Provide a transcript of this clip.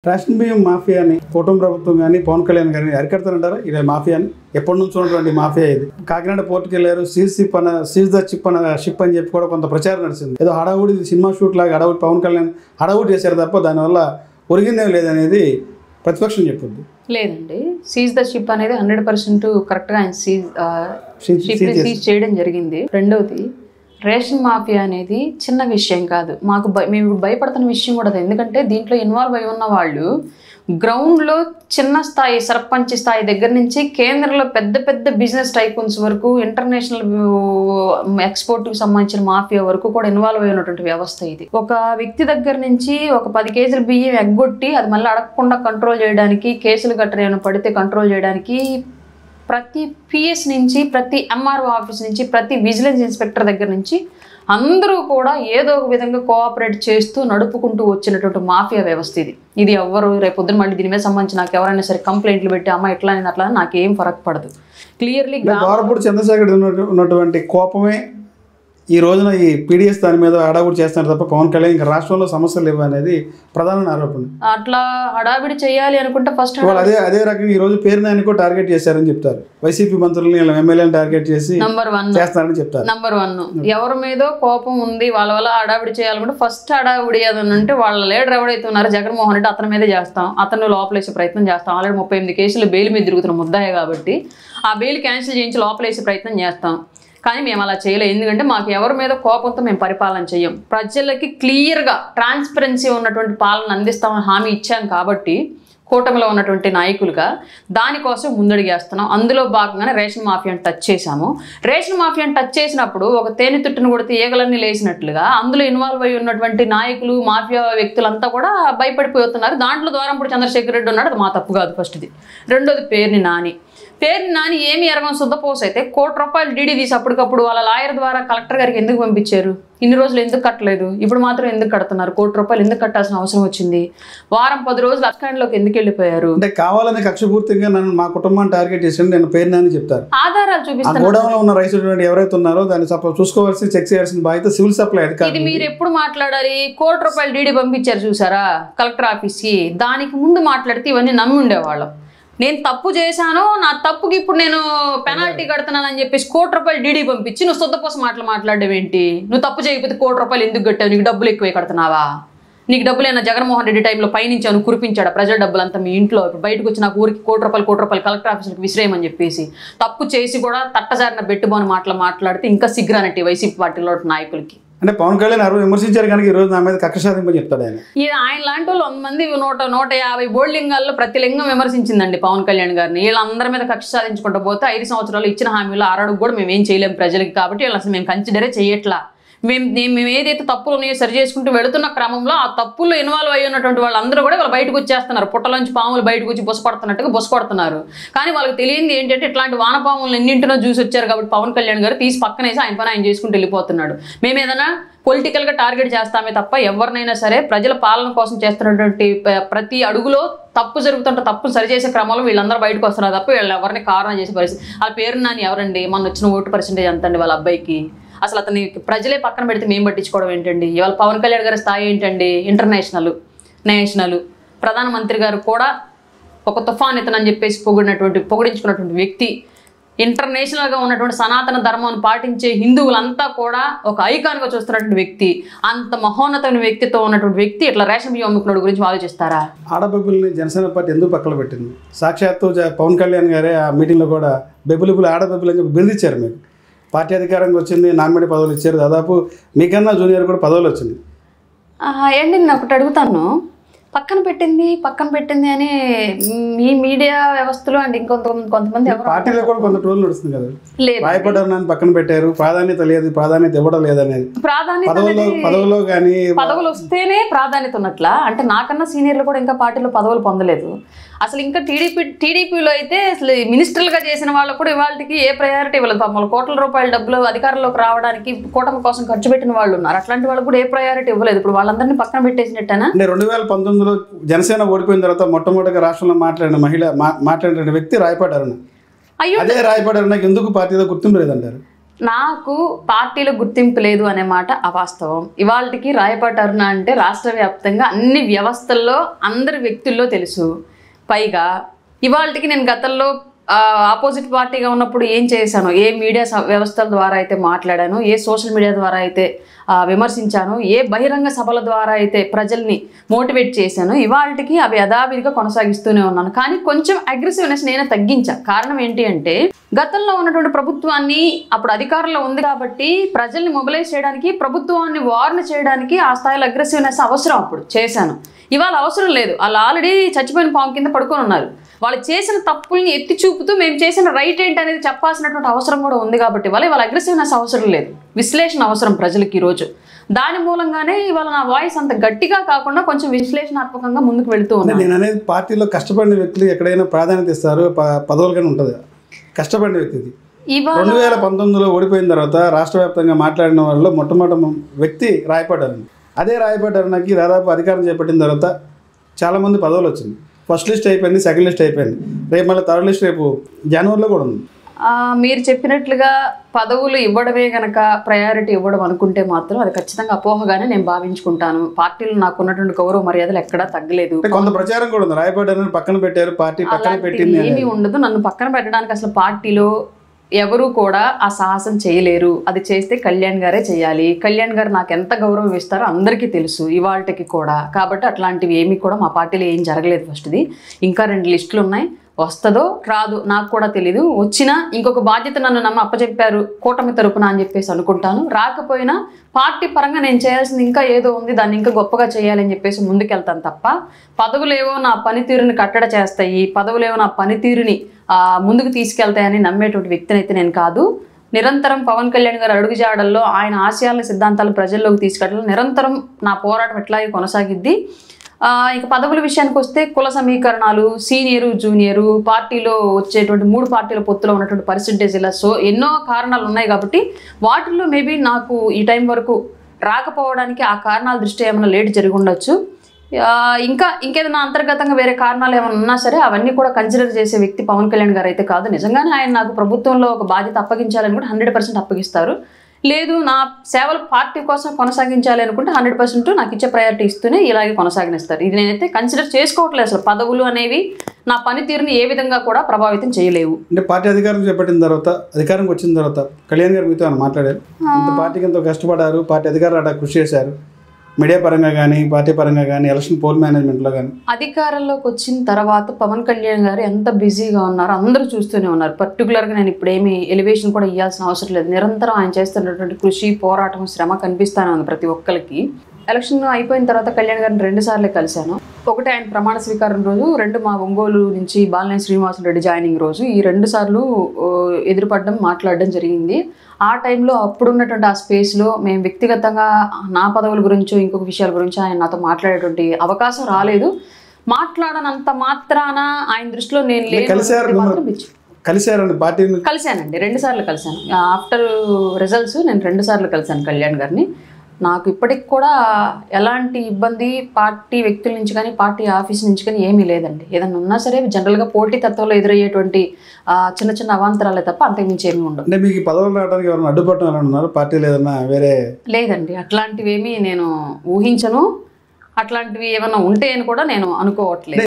Ration బియ్యం మాఫియాని కూటమి ప్రభుత్వం కానీ పవన్ కళ్యాణ్ గారిని అరికడతారంటారా ఇలా మాఫియాని ఎప్పటి నుంచి ఉన్నటువంటి మాఫియా ఇది కాకినాడ పోర్టుకి వెళ్ళారు సీజ్ ద షిప్ అని చెప్పి కూడా కొంత ప్రచారం నడిచింది ఏదో హడావుడి సినిమా షూట్ లాగా హడావుడి పవన్ కళ్యాణ్ హడావుడి చేశారు తప్ప దానివల్ల ఒరిగిందేం లేదనేది ప్రతిపక్షం చెప్తుంది లేదండి సీజ్ ద షిప్ అనేది 100% కరెక్ట్గా ఆయన సీజ్ చేయడం జరిగింది. రెండవది రేషన్ మాఫియా అనేది చిన్న విషయం కాదు, మేము భయపడుతున్న విషయం కూడా అది. ఎందుకంటే దీంట్లో ఇన్వాల్వ్ అయి ఉన్న వాళ్ళు గ్రౌండ్లో చిన్న స్థాయి సర్పంచ్ స్థాయి దగ్గర నుంచి కేంద్రంలో పెద్ద పెద్ద బిజినెస్ టైకూన్స్ వరకు ఇంటర్నేషనల్ ఎక్స్పోర్ట్కి సంబంధించిన మాఫియా వరకు కూడా ఇన్వాల్వ్ అయి ఉన్నటువంటి వ్యవస్థ ఇది. ఒక వ్యక్తి దగ్గర నుంచి ఒక 10 కేజీల బియ్యం ఎగ్గొట్టి అది మళ్ళీ అడగకుండా కంట్రోల్ చేయడానికి, కేసులు గట్రా ఏమైనా పడితే కంట్రోల్ చేయడానికి ప్రతి పిఎస్ నుంచి, ప్రతి ఎంఆర్ఓ ఆఫీస్ నుంచి, ప్రతి విజిలెన్స్ ఇన్స్పెక్టర్ దగ్గర నుంచి అందరూ కూడా ఏదో ఒక విధంగా కోఆపరేట్ చేస్తూ నడుపుకుంటూ వచ్చినటువంటి మాఫియా వ్యవస్థ ఇది. ఇది ఎవరు రేపొద్దున మళ్ళీ దీని మీద సంబంధించి నాకు ఎవరైనా సరే కంప్లైంట్లు పెట్టి అమ్మ ఎట్లా అని అట్లా నాకేం ఫరక్ పడదు. క్లియర్లీ ద్వారపూడి చంద్రశేఖర్ ఉన్నటువంటి కోపమే ఈ రోజున ఈ పీడిఎస్ దాని మీద హడావుడి చేస్తున్నారు తప్ప పవన్ కళ్యాణ్ ఇంకా రాష్ట్రంలో సమస్యలు లేవు అనేది ప్రధాన ఆరోపణ. అట్లా హడావిడి చేయాలి అనుకుంటే ఫస్ట్ అదే రకంగా ఈ రోజు పేరు నాయని కూడా టార్గెట్ చేశారని చెప్తారు. వైసీపీ మంత్రులని ఎమ్మెల్యేని టార్గెట్ చేసి చేస్తారని చెప్తారు. నంబర్ 1 ఎవరి మీద కోపం ఉంది వాళ్ళ వల్ల హడావిడి చేయాలనుకుంటే ఫస్ట్ హడావిడి ఏదని అంటే వాళ్ళ లీడర్ ఎవరైతే ఉన్నారో జగన్మోహన్ రెడ్డి అతని మీదే చేస్తాం, అతను లోపలేసే ప్రయత్నం చేస్తాం. ఆల్రెడీ 38 కేసులు బెయిల్ మీద తిరుగుతున్న ముద్దాయే కాబట్టి ఆ బెయిల్ క్యాన్సిల్ చేయించి లోపలేసే ప్రయత్నం చేస్తాం. కానీ మేము అలా చేయలేము, ఎందుకంటే మాకు ఎవరి మీద కోపంతో మేము పరిపాలన చేయం. ప్రజలకి క్లియర్గా ట్రాన్స్పరెన్సీ ఉన్నటువంటి పాలన అందిస్తామని హామీ ఇచ్చాం కాబట్టి కూటమిలో ఉన్నటువంటి నాయకులుగా దానికోసం ముందడుగేస్తున్నాం. అందులో భాగంగానే రేషన్ మాఫియాని టచ్ చేశాము. రేషన్ మాఫియాని టచ్ చేసినప్పుడు ఒక తేనె తుట్టును కొడితే ఈగలన్నీ లేచినట్లుగా అందులో ఇన్వాల్వ్ అయ్యి ఉన్నటువంటి నాయకులు, మాఫియా వ్యక్తులంతా కూడా భయపడిపోతున్నారు. దాంట్లో ద్వారంపూడి చంద్రశేఖర్ రెడ్డి ఉన్నాడు, అది మా తప్పు కాదు ఫస్ట్ది. రెండోది పేరుని నాని ఏమి ఎరగం శుద్ధపోస అయితే ₹1 కోటి డీడీ తీసి అప్పటికప్పుడు వాళ్ళ లాయర్ ద్వారా కలెక్టర్ గారికి ఎందుకు పంపించారు? ఇన్ని రోజులు ఎందుకు కట్టలేదు? ఇప్పుడు మాత్రం ఎందుకు కడుతున్నారు? ₹1 కోటి ఎందుకు కట్టాల్సిన అవసరం వచ్చింది? వారం 10 రోజులు అస్కాండ్లోకి ఎందుకు వెళ్ళిపోయారు? అంటే కావాలని కక్షపూర్తిగా నన్ను మా కుటుంబాన్ని టార్గెట్ చేసి నేను పేరు నాని చెప్తారు. ఆధారాలు చూపిస్తాను. గోడౌన్లో ఉన్న రైస్ ఎవరైతే ఉన్నారో దాన్ని చూసుకోవాల్సి చెక్ చేయాల్సిన బాధ్యత సివిల్ సప్లై అధికారులు. ఇది మీరు ఎప్పుడు మాట్లాడాలి? ₹1 కోటి డీడీ పంపించారు చూసారా కలెక్టర్ ఆఫీస్కి, దానికి ముందు మాట్లాడితే ఇవన్నీ నమ్మి ఉండేవాళ్ళం. నేను తప్పు చేశాను, నా తప్పుకి ఇప్పుడు నేను పెనాల్టీ కడుతున్నానని చెప్పేసి ₹1 కోటి డీడీ పంపించి నువ్వు శుద్ధపోసం మాట్లాడడం ఏంటి? నువ్వు తప్పు చేయకపోతే ₹1 కోటి ఎందుకు కట్టావు? నీకు డబ్బులు ఎక్కువే కడుతున్నావా? నీకు డబ్బులైనా జగన్మోహన్ రెడ్డి టైంలో పైనుంచి కురిపించాడు ప్రజల డబ్బులంతా మీ ఇంట్లో. బయటకు వచ్చి నాకు ఊరికి ₹1 కోటి కలెక్టర్ ఆఫీసులకు విసిరేయమని చెప్పేసి తప్పు చేసి కూడా తట్టజారిన బెట్టుబోని మాట్లాడితే ఇంకా సిగ్గురానట్టు వైసీపీ పార్టీలో నాయకులకి. అంటే పవన్ కళ్యాణ్ విమర్శించారు కనుక ఈ రోజు నా మీద కక్ష సాధింపని చెప్తాడు ఆయన. ఆయన లాంటి వాళ్ళు 100 మంది 150 బోర్డు లింగాల్లో ప్రతి లింగం విమర్శించిందండి పవన్ కళ్యాణ్ గారిని. వీళ్ళందరి మీద కక్ష సాధించుకుంటూ పోతే 5 సంవత్సరాలు ఇచ్చిన హామీలు 6 అడుగు కూడా మేము ఏం చేయలేము ప్రజలకి. కాబట్టి వీళ్ళు అసలు మేము కన్సిడరే చేయట్లా. మేము ఏదైతే తప్పులు ఉన్నాయో సరి చేసుకుంటూ వెళుతున్న క్రమంలో ఆ తప్పుల్లో ఇన్వాల్వ్ అయ్యి ఉన్నటువంటి వాళ్ళందరూ కూడా వాళ్ళు బయటకు వచ్చేస్తున్నారు. పుట్టలోంచి పాములు బయటకు వచ్చి బొసపడుతున్నట్టుగా బొసపడుతున్నారు. కానీ వాళ్ళకి తెలియంది ఏంటంటే ఇట్లాంటి వానపాములు ఎన్నింటినో చూసి వచ్చారు కాబట్టి పవన్ కళ్యాణ్ గారు తీసి పక్కనేసి ఆయన పని ఆయన చేసుకుంటూ వెళ్ళిపోతున్నాడు. మేము ఏదైనా పొలిటికల్గా టార్గెట్ చేస్తామే తప్ప ఎవరినైనా సరే ప్రజల పాలన కోసం చేస్తున్నటువంటి ప్రతి అడుగులో తప్పు జరుగుతుంటే తప్పును సరిచేసే క్రమంలో వీళ్ళందరూ బయటకు వస్తున్నారు తప్ప వీళ్ళు ఎవరిని కారణం చేసే పరిస్థితి. వాళ్ళ పేరు నాని ఎవరండి? మొన్న వచ్చిన ఓటు పర్సెంటేజ్ ఎంత అండి వాళ్ళ అబ్బాయికి? అసలు అతని ప్రజలే పక్కన పెడితే మేము పట్టించుకోవడం ఏంటండి? ఇవాళ పవన్ కళ్యాణ్ గారి స్థాయి ఏంటండి? International, national. ప్రధానమంత్రి గారు కూడా ఒక తుఫాన్ ఇతనని చెప్పేసి పొగిడించుకున్నటువంటి వ్యక్తి, ఇంటర్నేషనల్గా ఉన్నటువంటి సనాతన ధర్మాన్ని పాటించే హిందువులంతా కూడా ఒక ఐకాన్గా చూస్తున్నటువంటి వ్యక్తి, అంత మహోన్నతమైన వ్యక్తితో ఉన్నటువంటి వ్యక్తి ఇట్లా రేషన్ బియ్యం అమ్ముకున్న గురించి ఆలోచిస్తారా? ఆడబెబ్బుల్ని జనసేన పార్టీ ఎందుకు పక్కన పెట్టింది? సాక్షాత్తు పవన్ కళ్యాణ్ గారే ఆ మీటింగ్లో కూడా బెబ్బులు ఆడబెబ్బులు అని చెప్పి బిరుదిచ్చారు. మీకు పార్టీ అధికారంగా వచ్చింది, నామినేట్ పదవులు ఇచ్చారు. దాదాపు మీకన్నా జూనియర్ కూడా పదవులు వచ్చింది. ఏంటి నేను ఒకటి అడుగుతాను, పక్కన పెట్టింది అని మీ మీడియా వ్యవస్థలో అండ్ ఇంకొంతమంది పార్టీలో కూడా కొంత ట్రోల్ నడుస్తుంది కదా, రాయపడ్డారు నన్ను పక్కన పెట్టారు, ప్రాధాన్యత లేదు, ప్రాధాన్యత ఇవ్వడం లేదనేది. పదవుల్లో కానీ పదవులు వస్తేనే ప్రాధాన్యత ఉన్నట్లా? అంటే నాకన్నా సీనియర్లు కూడా ఇంకా పార్టీలో పదవులు పొందలేదు. అసలు ఇంకా టీడీపీలో అయితే అసలు మినిస్టర్లుగా చేసిన వాళ్ళు కూడా ఇవాళకి ఏ ప్రయారిటీ ఇవ్వలేదు. ₹1 కోట్ల డబ్బులు అధికారంలోకి రావడానికి కూటమి కోసం ఖర్చు పెట్టిన వాళ్ళు ఉన్నారు. అట్లాంటి వాళ్ళు కూడా ఏ ప్రయారిటీ ఇవ్వలేదు. ఇప్పుడు వాళ్ళందరినీ పక్కన పెట్టేసినట్టేనా? 2019లో జనసేన ఓడిపోయిన తర్వాత మొట్టమొదటిగా రాష్ట్రంలో మాట్లాడిన వ్యక్తి రాయపాటి అరుణ. అదే రాయపాటి అరుణకి ఎందుకు పార్టీలో గుర్తింపు లేదంటారు? నాకు పార్టీలో గుర్తింపు లేదు అనే మాట అవాస్తవం. ఇవాళకి రాయపాటి అరుణ అంటే రాష్ట్ర వ్యాప్తంగా అన్ని వ్యవస్థల్లో అందరి వ్యక్తుల్లో తెలుసు. పైగా ఇవాళకి నేను గతంలో ఆపోజిట్ పార్టీగా ఉన్నప్పుడు ఏం చేశాను, ఏ మీడియా వ్యవస్థల ద్వారా అయితే మాట్లాడాను, ఏ సోషల్ మీడియా ద్వారా అయితే విమర్శించాను, ఏ బహిరంగ సభల ద్వారా అయితే ప్రజల్ని మోటివేట్ చేశాను, ఇవాళకి అవి యథావిధిగా కొనసాగిస్తూనే ఉన్నాను. కానీ కొంచెం అగ్రెసివ్నెస్ నేను తగ్గించాను. కారణం ఏంటి అంటే గతంలో ఉన్నటువంటి ప్రభుత్వాన్ని అప్పుడు అధికారంలో ఉంది కాబట్టి ప్రజల్ని మొబిలైజ్ చేయడానికి, ప్రభుత్వాన్ని వార్న్ చేయడానికి ఆ స్థాయిలో అగ్రెసివ్నెస్ అవసరం అప్పుడు చేశాను. ఇవాళ అవసరం లేదు. వాళ్ళు ఆల్రెడీ చచ్చిపోయిన పాము కింద పడుకొని ఉన్నారు. వాళ్ళు చేసిన తప్పుల్ని ఎత్తి చూపుతూ మేము చేసిన రైట్ ఏంటి అనేది చెప్పాల్సినటువంటి అవసరం కూడా ఉంది కాబట్టి వాళ్ళ అగ్రెసివ్నెస్ అవసరం లేదు, విశ్లేషణ అవసరం ప్రజలకి ఈరోజు. దాని మూలంగానే ఇవాళ నా వాయిస్ అంత గట్టిగా కాకుండా కొంచెం విశ్లేషణాత్మకంగా ముందుకు వెళుతూ ఉన్నాను. నేను అనేది పార్టీలో కష్టపడిన వ్యక్తులు ఎక్కడైనా ప్రాధాన్యత ఇస్తారు, పదవులుగానే ఉంటుంది. కష్టపడిన వ్యక్తిది 2019లో ఓడిపోయిన తర్వాత రాష్ట్ర వ్యాప్తంగా మాట్లాడిన వాళ్ళలో మొట్టమొదటి వ్యక్తి రాయపాటి అరుణ. అదే రాయపాటి అరుణకి దాదాపు అధికారం చేపట్టిన తర్వాత చాలామంది పదవులు వచ్చింది. ఫస్ట్ లిస్ట్ అయిపోయింది, సెకండ్ లిస్ట్ అయిపోయింది, రేపు మళ్ళీ థర్డ్ లిస్ట్ రేపు జనవరిలో కూడా ఉంది. మీరు చెప్పినట్లుగా పదవులు ఇవ్వడమే కనుక ప్రయారిటీ ఇవ్వడం అనుకుంటే మాత్రం అది ఖచ్చితంగా అపోహగానే నేను భావించుకుంటాను. పార్టీలో నాకు ఉన్నటువంటి గౌరవ మర్యాదలు ఎక్కడా తగ్గలేదు. కొంత ప్రచారం కూడా ఉంది, రాయపాటి అరుణ పక్కన పెట్టారు, పార్టీ పక్కన పెట్టింది. ఏమీ ఉండదు. నన్ను పక్కన పెట్టడానికి అసలు పార్టీలో ఎవరు కూడా ఆ సాహసం చేయలేరు. అది చేస్తే కళ్యాణ్ గారే చేయాలి. కళ్యాణ్ గారు నాకు ఎంత గౌరవం ఇస్తారో అందరికీ తెలుసు ఇవాళకి కూడా. కాబట్టి అట్లాంటివి ఏమీ కూడా మా పార్టీలో ఏం జరగలేదు. ఫస్ట్ది ఇంకా 2 లిస్టులు ఉన్నాయి. వస్తుందో రాదు నాకు కూడా తెలీదు. వచ్చినా ఇంకొక బాధ్యత నన్ను అప్పచెప్పారు కూటమి తరపున అని చెప్పేసి అనుకుంటాను. రాకపోయినా పార్టీ పరంగా నేను చేయాల్సింది ఇంకా ఏదో ఉంది, దాన్ని ఇంకా గొప్పగా చేయాలని చెప్పేసి ముందుకెళ్తాను తప్ప పదవులేవో నా పనితీరుని కట్టడ చేస్తాయి, పదవులేవో నా పనితీరుని ముందుకు తీసుకెళ్తాయని నమ్మేటువంటి వ్యక్తిని అయితే నేను కాదు. నిరంతరం పవన్ కళ్యాణ్ గారు అడుగుజాడల్లో ఆయన ఆశయాల సిద్ధాంతాలు ప్రజల్లోకి తీసుకెళ్ళడం నిరంతరం నా పోరాటం ఎట్లాగే కొనసాగిద్ది. ఇక పదవుల విషయానికి వస్తే కుల సమీకరణాలు, సీనియరు జూనియరు, పార్టీలో వచ్చేటువంటి 3 పార్టీల పొత్తులో ఉన్నటువంటి పర్సెంటేజ్ల ఎన్నో కారణాలు ఉన్నాయి కాబట్టి వాటిల్లో మేబీ నాకు ఈ టైం వరకు రాకపోవడానికి ఆ కారణాల దృష్ట్యా ఏమైనా లేట్ జరిగి ఉండొచ్చు. ఇంకేదైనా అంతర్గతంగా వేరే కారణాలు ఏమైనా ఉన్నా సరే అవన్నీ కూడా కన్సిడర్ చేసే వ్యక్తి పవన్ కళ్యాణ్ గారు అయితే కాదు. నిజంగానే ఆయన నాకు ప్రభుత్వంలో ఒక బాధ్యత అప్పగించాలని కూడా 100% అప్పగిస్తారు. లేదు నా సేవలు పార్టీ కోసం కొనసాగించాలి అనుకుంటే 100% నాకు ఇచ్చే ప్రయారిటీ ఇస్తూనే ఇలాగే కొనసాగిస్తారు. ఇది నేనైతే కన్సిడర్ చేసుకోవట్లేదు. అసలు పదవులు అనేవి నా పనితీరుని ఏ విధంగా కూడా ప్రభావితం చేయలేవు. అంటే పార్టీ అధికారం చేపట్టిన తర్వాత, అధికారంకి వచ్చిన తర్వాత కళ్యాణ్ గారు మీతో మాట్లాడారు, ఇంత పార్టీకి ఎంతో కష్టపడారు, పార్టీ అధికారులు కృషి చేశారు, మీడియా పరంగా కానీ పార్టీ పరంగా కానీ ఎలక్షన్ పోల్ మేనేజ్మెంట్లో కానీ. అధికారంలోకి వచ్చిన తర్వాత పవన్ కళ్యాణ్ గారు ఎంత బిజీగా ఉన్నారో అందరూ చూస్తూనే ఉన్నారు. పర్టికులర్గా నేను ఇప్పుడు ఏమి ఎలివేషన్ కూడా ఇవ్వాల్సిన అవసరం లేదు. నిరంతరం ఆయన చేస్తున్నటువంటి కృషి, పోరాటం, శ్రమ కనిపిస్తూనే ఉంది ప్రతి ఒక్కరికి. ఎలక్షన్ అయిపోయిన తర్వాత కళ్యాణ్ గారిని 2 సార్లు కలిశాను. ఒకటి ఆయన ప్రమాణ స్వీకారం రోజు, 2 మా ఒంగోలు నుంచి బాలినేని శ్రీనివాసరెడ్డి జాయినింగ్ రోజు. ఈ 2 సార్లు ఎదురుపడడం, మాట్లాడడం జరిగింది. ఆ టైంలో అప్పుడున్నటువంటి ఆ స్పేస్లో మేము వ్యక్తిగతంగా నా పదవుల గురించో ఇంకొక విషయాల గురించి ఆయన నాతో మాట్లాడేటువంటి అవకాశం రాలేదు. మాట్లాడనంత మాత్రాన ఆయన దృష్టిలో నేను కలిశానండి. 2 సార్లు కలిశాను. ఆఫ్టర్ రిజల్ట్స్ నేను 2 సార్లు కలిశాను కళ్యాణ్ గారిని. నాకు ఇప్పటికి కూడా ఎలాంటి ఇబ్బంది పార్టీ వ్యక్తుల నుంచి కానీ పార్టీ ఆఫీస్ నుంచి కానీ ఏమీ లేదండి. ఏదన్నా ఉన్నా సరే జనరల్గా పోటీ తత్వంలో ఎదురయ్యేటువంటి చిన్న చిన్న అవాంతరాలే తప్ప అంతకుమించి ఏమీ ఉండదు. అంటే మీకు పదవులు రావడానికి ఎవరైనా అడ్డుపడటం ఎలా ఉన్నారు? పార్టీలు ఏదన్నా వేరే? లేదండి, అట్లాంటివి ఏమీ నేను ఊహించను. అట్లాంటివి ఏమైనా ఉంటే అని కూడా నేను అనుకోవట్లేదు.